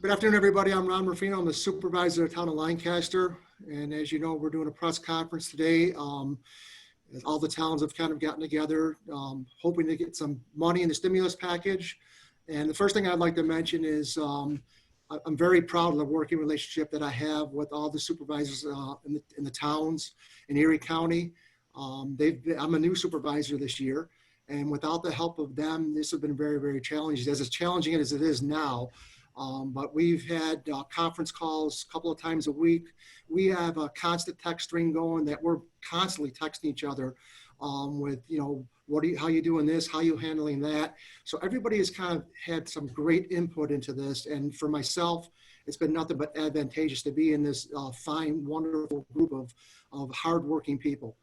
Good afternoon, everybody. I'm Ron Ruffino. I'm the supervisor of the town of Lancaster. And as you know, we're doing a press conference today. All the towns have kind of gotten together, hoping to get some money in the stimulus package. And the first thing I'd like to mention is I'm very proud of the working relationship that I have with all the supervisors in the towns in Erie County. I'm a new supervisor this year. And without the help of them, this has been very, very challenging, as challenging as it is now. But we've had conference calls a couple of times a week. We have a constant text string going that we're constantly texting each other with, how you doing this, how you handling that. So everybody has kind of had some great input into this. And for myself, it's been nothing but advantageous to be in this fine, wonderful group of hardworking people.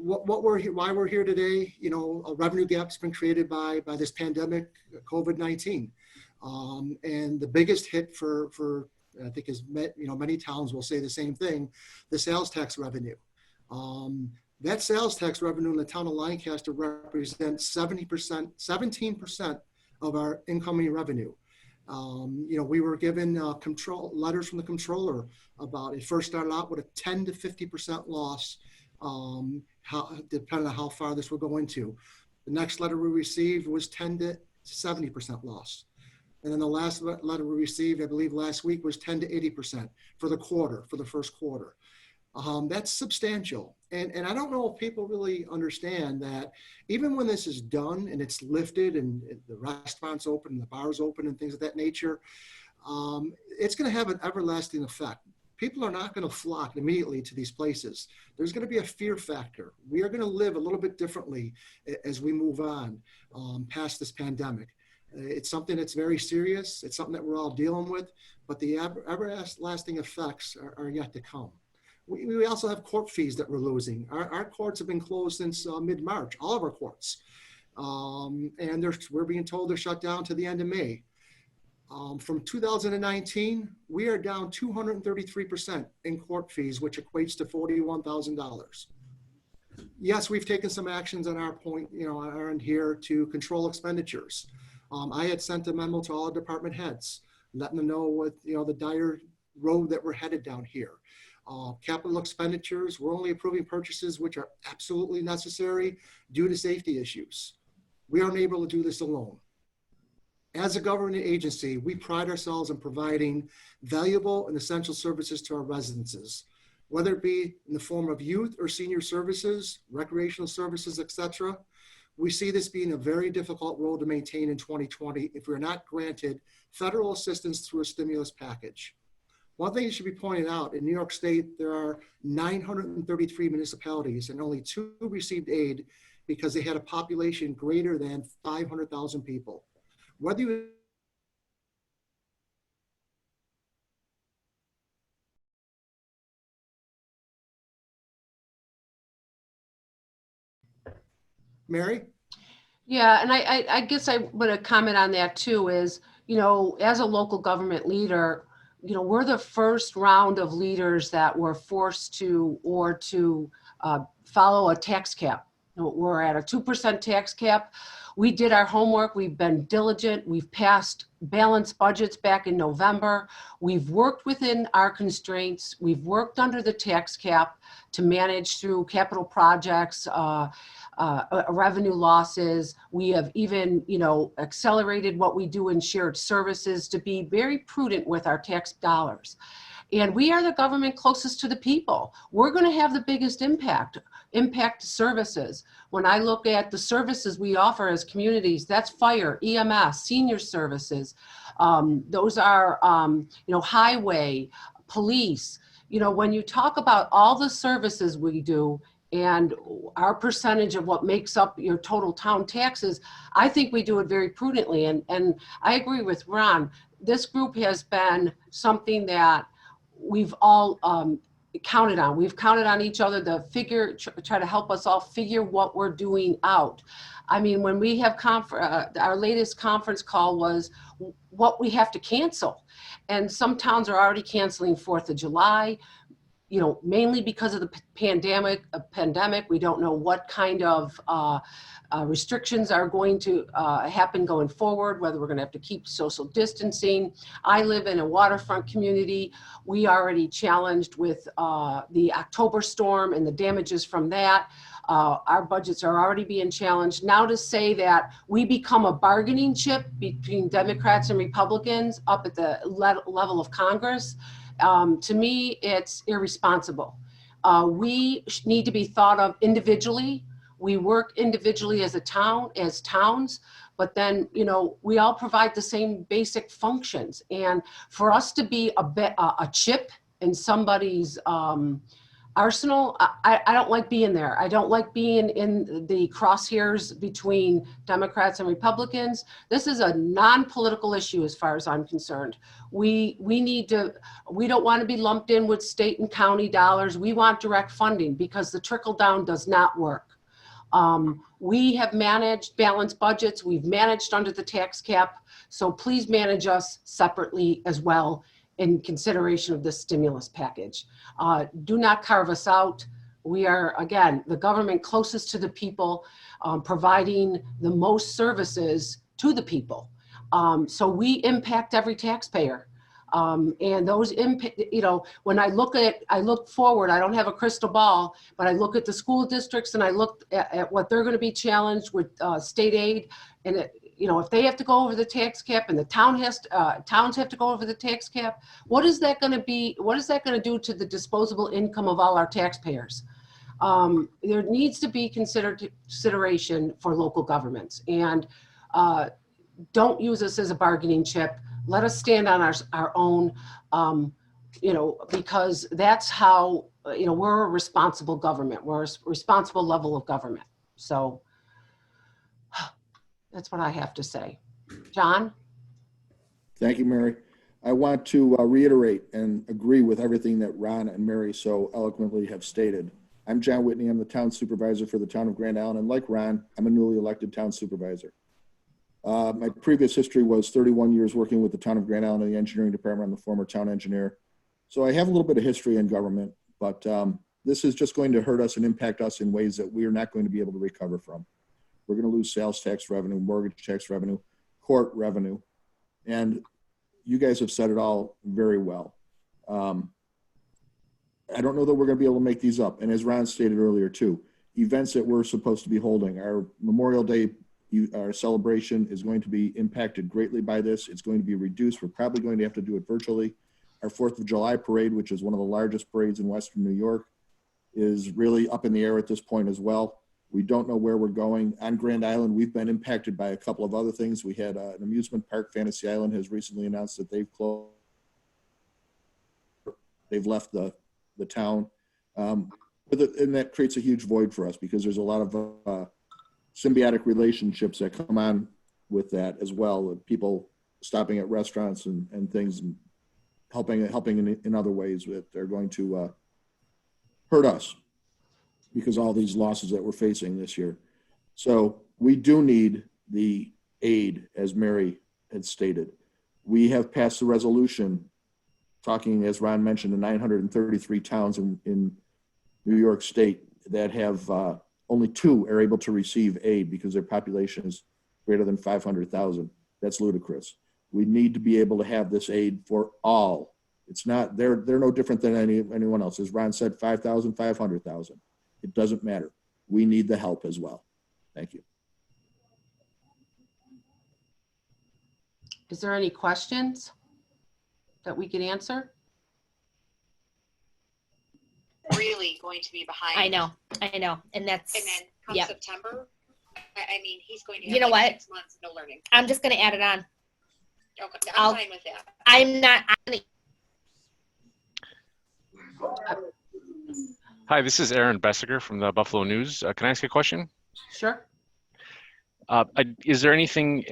Why we're here today, a revenue gap's been created by this pandemic, COVID-19. And the biggest hit for I think is, many towns will say the same thing, the sales tax revenue. That sales tax revenue in the town of Lancaster represents 17% of our incoming revenue. We were given letters from the controller about it. First started out with a 10 to 50% loss, depending on how far this will go into. The next letter we received was 10 to 70% loss. And then the last letter we received, I believe last week, was 10 to 80% for the first quarter. That's substantial. And I don't know if people really understand that even when this is done and it's lifted and the restaurants open and the bars open and things of that nature, it's going to have an everlasting effect. People are not going to flock immediately to these places. There's going to be a fear factor. We are going to live a little bit differently as we move on past this pandemic. It's something that's very serious. It's something that we're all dealing with, but the everlasting effects are yet to come. We also have court fees that we're losing. Our courts have been closed since mid-March, all of our courts. And we're being told they're shut down to the end of May. From 2019, we are down 233% in court fees, which equates to $41,000. Yes, we've taken some actions on our end here to control expenditures. I had sent a memo to all department heads, letting them know what, the dire road that we're headed down here. Capital expenditures, we're only approving purchases which are absolutely necessary due to safety issues. We aren't able to do this alone. As a government agency, we pride ourselves in providing valuable and essential services to our residences, whether it be in the form of youth or senior services, recreational services, etc. We see this being a very difficult road to maintain in 2020 if we're not granted federal assistance through a stimulus package. One thing that should be pointed out, in New York State, there are 933 municipalities and only 2 received aid because they had a population greater than 500,000 people. Whether you Mary? Yeah, and I guess I want to comment on that too is, as a local government leader, we're the first round of leaders that were forced to follow a tax cap. We're at a 2% tax cap. We did our homework. We've been diligent. We've passed balanced budgets back in November. We've worked within our constraints. We've worked under the tax cap to manage through capital projects, revenue losses. We have even, accelerated what we do in shared services to be very prudent with our tax dollars. And we are the government closest to the people. We're going to have the biggest impact services. When I look at the services we offer as communities, that's fire, EMS, senior services. Those are, highway, police. When you talk about all the services we do and our percentage of what makes up your total town taxes, I think we do it very prudently. And I agree with Ron. This group has been something that we've all counted on. We've counted on each other to try to help us all figure what we're doing out. I mean, when we have our latest conference call was what we have to cancel. And some towns are already canceling 4th of July. mainly because of the pandemic, we don't know what kind of restrictions are going to happen going forward, whether we're going to have to keep social distancing. I live in a waterfront community. We already challenged with the October storm and the damages from that. Our budgets are already being challenged. Now to say that we become a bargaining chip between Democrats and Republicans up at the level of Congress, to me, it's irresponsible. We need to be thought of individually. We work individually as towns, but then, we all provide the same basic functions. And for us to be a chip in somebody's arsenal, I don't like being there. I don't like being in the crosshairs between Democrats and Republicans. This is a non-political issue as far as I'm concerned. We don't want to be lumped in with state and county dollars. We want direct funding because the trickle down does not work. We have managed balanced budgets. We've managed under the tax cap. So please manage us separately as well in consideration of this stimulus package. Do not carve us out. We are, again, the government closest to the people, providing the most services to the people. So we impact every taxpayer. And those impact, when I look forward, I don't have a crystal ball, but I look at the school districts and I look at what they're going to be challenged with state aid. And if they have to go over the tax cap and the towns have to go over the tax cap, what is that going to be? What is that going to do to the disposable income of all our taxpayers? There needs to be consideration for local governments, and don't use us as a bargaining chip. Let us stand on our own, because that's how, we're a responsible government. We're a responsible level of government. So that's what I have to say. John? Thank you, Mary. I want to reiterate and agree with everything that Ron and Mary so eloquently have stated. I'm John Whitney. I'm the town supervisor for the town of Grand Island. And like Ron, I'm a newly elected town supervisor. My previous history was 31 years working with the town of Grand Island in the engineering department. I'm the former town engineer. So I have a little bit of history in government, but this is just going to hurt us and impact us in ways that we are not going to be able to recover from. We're going to lose sales tax revenue, mortgage tax revenue, court revenue. And you guys have said it all very well. I don't know that we're going to be able to make these up. And as Ron stated earlier too, events that we're supposed to be holding, our Memorial Day, our celebration is going to be impacted greatly by this. It's going to be reduced. We're probably going to have to do it virtually. Our 4th of July parade, which is one of the largest parades in Western New York, is really up in the air at this point as well. We don't know where we're going. On Grand Island, we've been impacted by a couple of other things. We had an amusement park, Fantasy Island, has recently announced that they've closed. They've left the town. And that creates a huge void for us because there's a lot of symbiotic relationships that come on with that as well. With people stopping at restaurants and things and helping in other ways that are going to hurt us, because all these losses that we're facing this year. So we do need the aid, as Mary had stated. We have passed a resolution talking, as Ron mentioned, the 933 towns in New York State that have only 2 are able to receive aid because their population is greater than 500,000. That's ludicrous. We need to be able to have this aid for all. It's not, they're no different than anyone else. As Ron said, 5,000, 500,000. It doesn't matter. We need the help as well. Thank you. Is there any questions that we can answer? Really going to be behind. I know. And that's, And then come Yep. September, I mean, he's going to have You know like what? 6 months of no learning. I'm just going to add it on. Okay, I'll- I'm fine with that. I'm gonna, Hi, this is Aaron Bessiger from the Buffalo News. Can I ask a question? Sure. Is there anything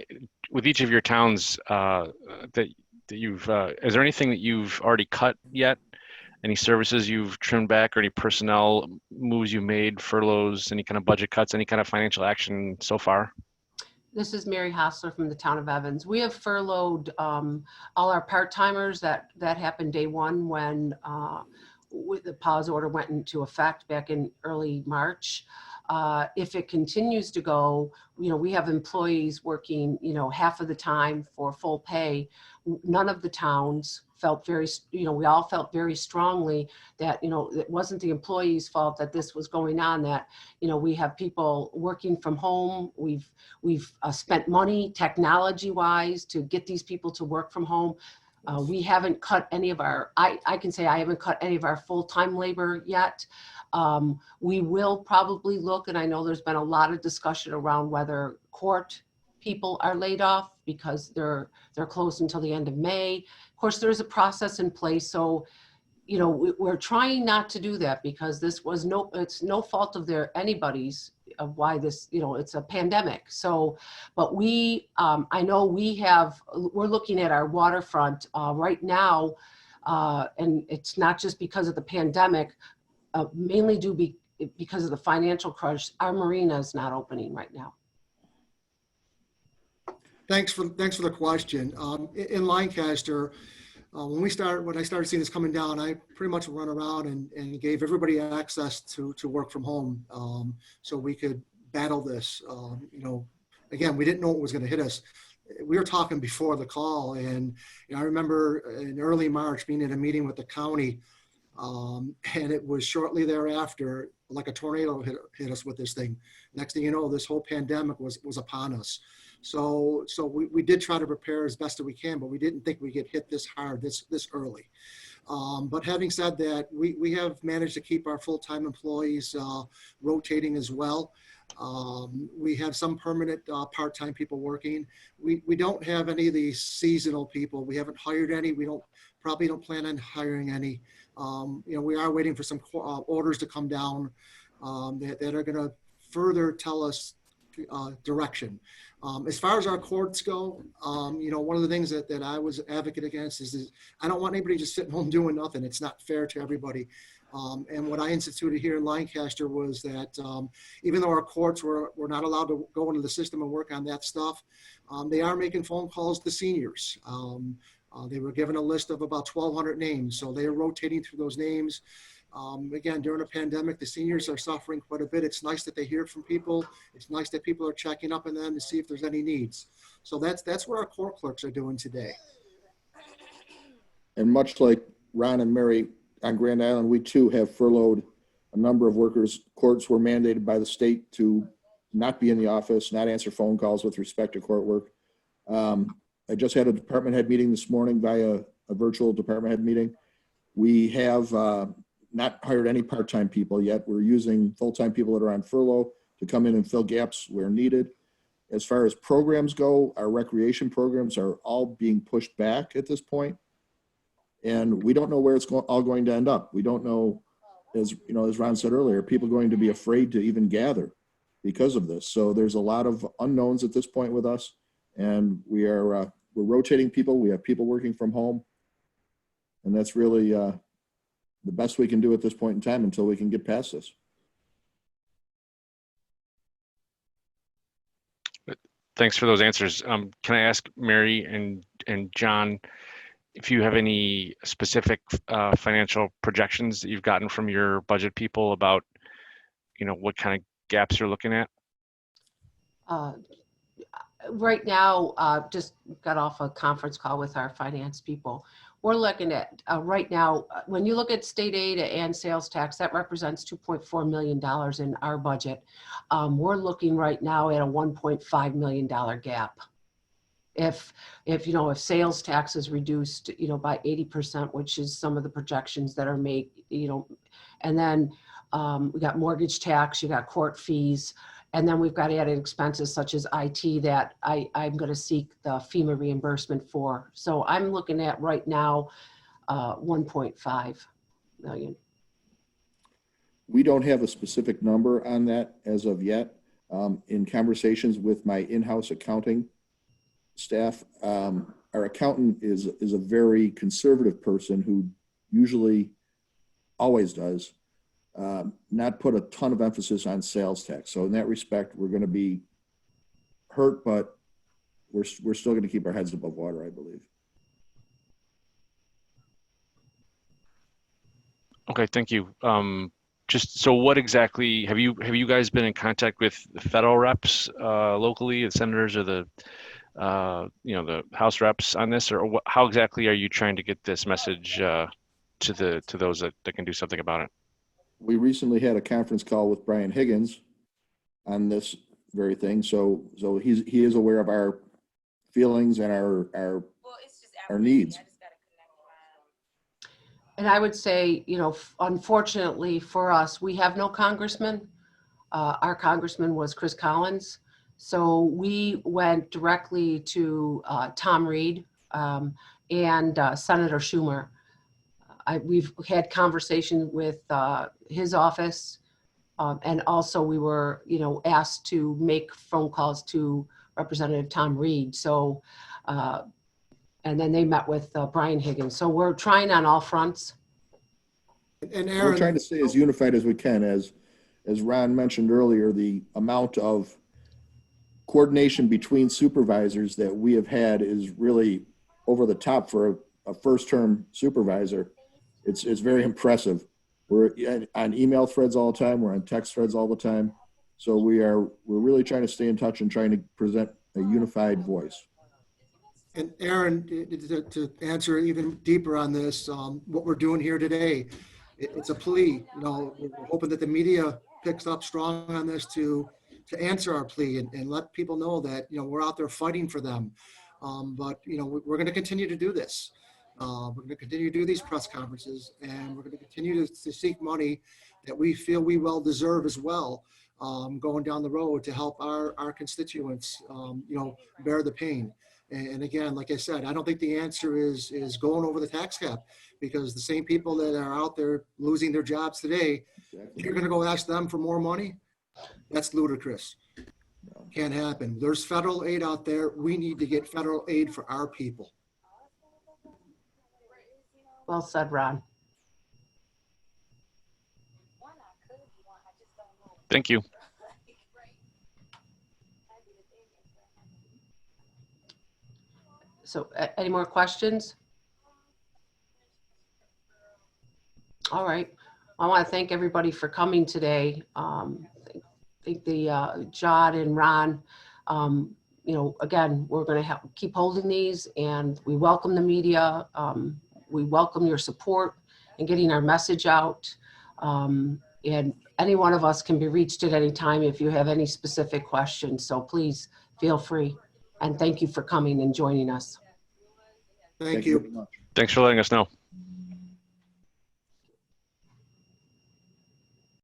with each of your towns that you've, is there anything that you've already cut yet? Any services you've trimmed back or any personnel moves you made, furloughs, any kind of budget cuts, any kind of financial action so far? This is Mary Hostler from the town of Evans. We have furloughed all our part-timers. That happened day one when with the pause order went into effect back in early March. If it continues to go, we have employees working, half of the time for full pay. None of the towns felt we all felt very strongly that, it wasn't the employees' fault that this was going on, that, we have people working from home. We've spent money technology wise to get these people to work from home. We haven't cut any of I can say I haven't cut any of our full-time labor yet. We will probably look, and I know there's been a lot of discussion around whether court people are laid off because they're closed until the end of May. Of course, there's a process in place. So, we're trying not to do that because it's no fault of anybody's of why this, it's a pandemic. So, but I know we're looking at our waterfront right now, and it's not just because of the pandemic, mainly because of the financial crunch. Our marina is not opening right now. Thanks for the question. In Lancaster, when I started seeing this coming down, I pretty much run around and gave everybody access to work from home, so we could battle this. Again, we didn't know what was going to hit us. We were talking before the call, and I remember in early March being in a meeting with the county, and it was shortly thereafter, like a tornado hit us with this thing. Next thing you know, this whole pandemic was upon us. So we did try to prepare as best as we can, but we didn't think we'd get hit this hard, this early. But having said that, we have managed to keep our full-time employees rotating as well. We have some permanent part-time people working. We don't have any of these seasonal people. We haven't hired any. We probably don't plan on hiring any. We are waiting for some orders to come down that are going to further tell us direction. As far as our courts go, one of the things that I was advocate against is I don't want anybody just sitting home doing nothing. It's not fair to everybody. And what I instituted here in Lancaster was that even though our courts were not allowed to go into the system and work on that stuff, they are making phone calls to seniors. They were given a list of about 1,200 names, so they are rotating through those names. Again, during a pandemic, the seniors are suffering quite a bit. It's nice that they hear from people. It's nice that people are checking up on them to see if there's any needs. So that's what our court clerks are doing today. And much like Ron and Mary on Grand Island, we too have furloughed a number of workers. Courts were mandated by the state to not be in the office, not answer phone calls with respect to court work. I just had a department head meeting this morning via a virtual department head meeting. We have not hired any part-time people yet. We're using full-time people that are on furlough to come in and fill gaps where needed. As far as programs go, our recreation programs are all being pushed back at this point. And we don't know where it's all going to end up. We don't know, as Ron said earlier, people are going to be afraid to even gather because of this. So there's a lot of unknowns at this point with us. And we're rotating people. We have people working from home. And that's really the best we can do at this point in time until we can get past this. Thanks for those answers. Can I ask Mary and John if you have any specific financial projections that you've gotten from your budget people about, what kind of gaps you're looking at? Right now, just got off a conference call with our finance people. We're looking at right now, when you look at state aid and sales tax, that represents $2.4 million in our budget. We're looking right now at a $1.5 million gap. If sales tax is reduced, by 80%, which is some of the projections that are made, and then we got mortgage tax, you got court fees, and then we've got added expenses such as IT that I'm going to seek the FEMA reimbursement for. So I'm looking at right now 1.5 million. We don't have a specific number on that as of yet. In conversations with my in-house accounting staff, our accountant is a very conservative person who usually always does not put a ton of emphasis on sales tax. So in that respect, we're going to be hurt, but we're still going to keep our heads above water, I believe. Okay, thank you. Just so what exactly have you guys been in contact with the federal reps locally, the senators or the the House reps on this, or how exactly are you trying to get this message to those that can do something about it? We recently had a conference call with Brian Higgins on this very thing. So he is aware of our feelings and our needs. And I would say, unfortunately for us, we have no congressman. Our congressman was Chris Collins. So we went directly to Tom Reed and Senator Schumer. We've had conversations with his office, and also we were, asked to make phone calls to Representative Tom Reed. So, and then they met with Brian Higgins. So we're trying on all fronts. And We're Aaron, trying to stay as unified as we can. As Ron mentioned earlier, the amount of coordination between supervisors that we have had is really over the top for a first-term supervisor. It's very impressive. We're on email threads all the time. We're on text threads all the time. So we're really trying to stay in touch and trying to present a unified voice. and Aaron, to answer even deeper on this, what we're doing here today, it's a plea. We're hoping that the media picks up strong on this to answer our plea and let people know that, we're out there fighting for them. But we're going to continue to do this. We're going to continue to do these press conferences, and we're going to continue to seek money that we feel we well deserve as well, going down the road to help our constituents, bear the pain. And again, like I said, I don't think the answer is going over the tax cap, because the same people that are out there losing their jobs today, you're going to go ask them for more money? That's ludicrous. Can't happen. There's federal aid out there. We need to get federal aid for our people. Well said, Ron. Thank you. So any more questions? All right. I want to thank everybody for coming today. I think the John and Ron, again, we're going to keep holding these, and we welcome the media. We welcome your support in getting our message out. And any one of us can be reached at any time if you have any specific questions. So please feel free. And thank you for coming and joining us. Thank you. Very much. Thanks for letting us know.